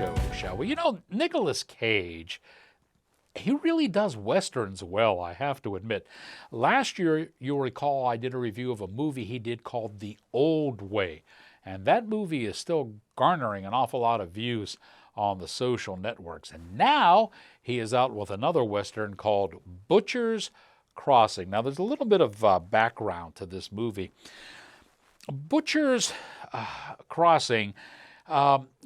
show, shall we? You know, Nicolas Cage, he really does Westerns well, I have to admit. Last year, you'll recall, I did a review of a movie he did called The Old Way. And that movie is still garnering an awful lot of views on the social networks. And now he is out with another Western called Butcher's Crossing. Now, there's a little bit of background to this movie. Butcher's Crossing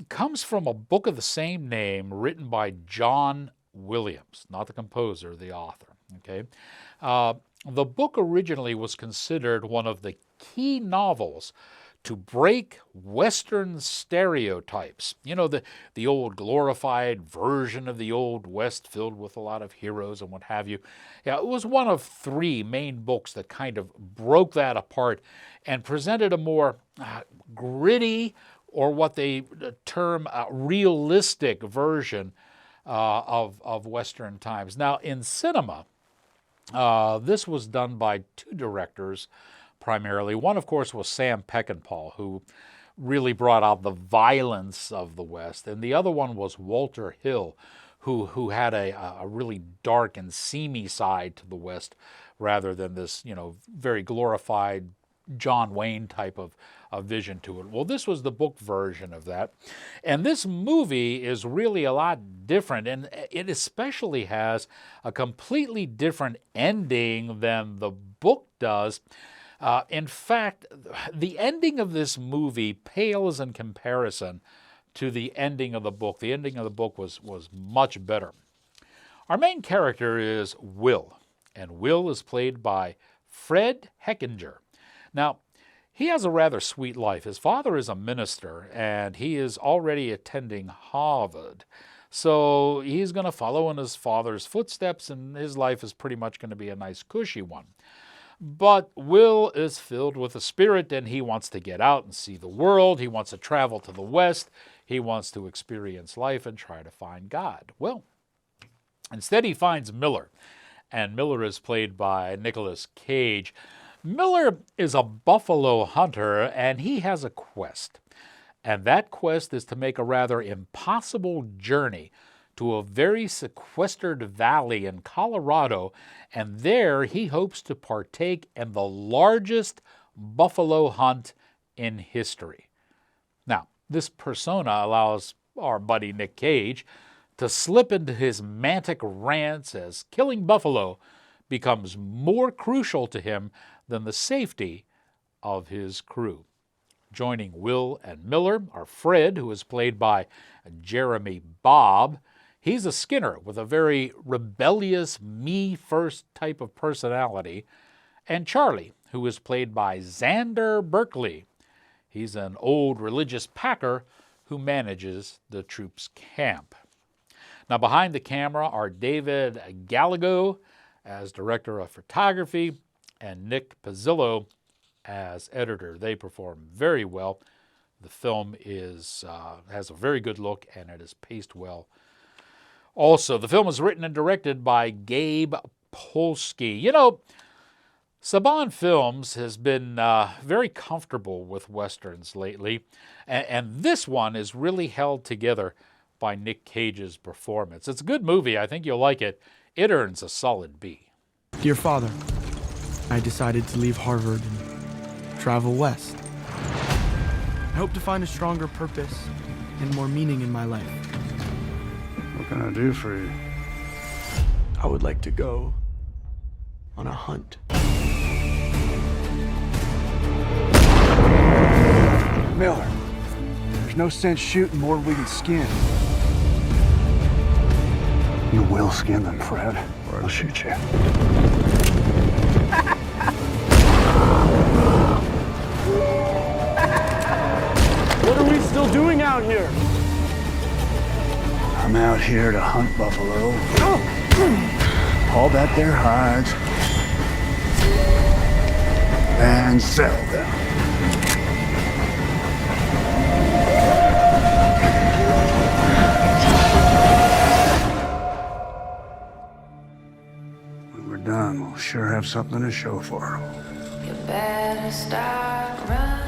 comes from a book of the same name written by John Williams, not the composer, the author. Okay, the book originally was considered one of the key novels to break Western stereotypes. You know, the old glorified version of the Old West filled with a lot of heroes and what have you. Yeah, it was one of three main books that kind of broke that apart and presented a more gritty, or what they term realistic version of Western times. Now, in cinema, this was done by two directors primarily. One, of course, was Sam Peckinpah, who really brought out the violence of the West. And the other one was Walter Hill, who had a really dark and seamy side to the West rather than this, you know, very glorified John Wayne type of vision to it. Well, this was the book version of that. And this movie is really a lot different, and it especially has a completely different ending than the book does. In fact, the ending of this movie pales in comparison to the ending of the book. The ending of the book was much better. Our main character is Will, and Will is played by Fred Heckinger. Now, he has a rather sweet life. His father is a minister, and he is already attending Harvard. So he's going to follow in his father's footsteps, and his life is pretty much going to be a nice, cushy one. But Will is filled with a spirit, and he wants to get out and see the world. He wants to travel to the West. He wants to experience life and try to find God. Well, instead he finds Miller, and Miller is played by Nicolas Cage. Miller is a buffalo hunter, and he has a quest. And that quest is to make a rather impossible journey to a very sequestered valley in Colorado, and there he hopes to partake in the largest buffalo hunt in history. Now, this persona allows our buddy Nick Cage to slip into his mantic rants as killing buffalo becomes more crucial to him than the safety of his crew. Joining Will and Miller are Fred, who is played by Jeremy Bobb. He's a Skinner with a very rebellious, me-first type of personality. And Charlie, who is played by Xander Berkeley. He's an old religious packer who manages the troops' camp. Now, behind the camera are David Gallego as director of photography and Nick Pizzillo as editor. They perform very well. The film has a very good look, and it is paced well. Also, the film was written and directed by Gabe Polsky. You know, Saban Films has been very comfortable with Westerns lately, and this one is really held together by Nick Cage's performance. It's a good movie. I think you'll like it. It earns a solid B. Dear Father, I decided to leave Harvard and travel west. I hope to find a stronger purpose and more meaning in my life. What can I do for you? I would like to go on a hunt. Miller, there's no sense shooting more than we can skin. You will skin them, Fred, or I'll shoot you. What are we still doing out here? I'm out here to hunt buffalo, haul back their hides, and sell them. When we're done, we'll sure have something to show for them. You better start running.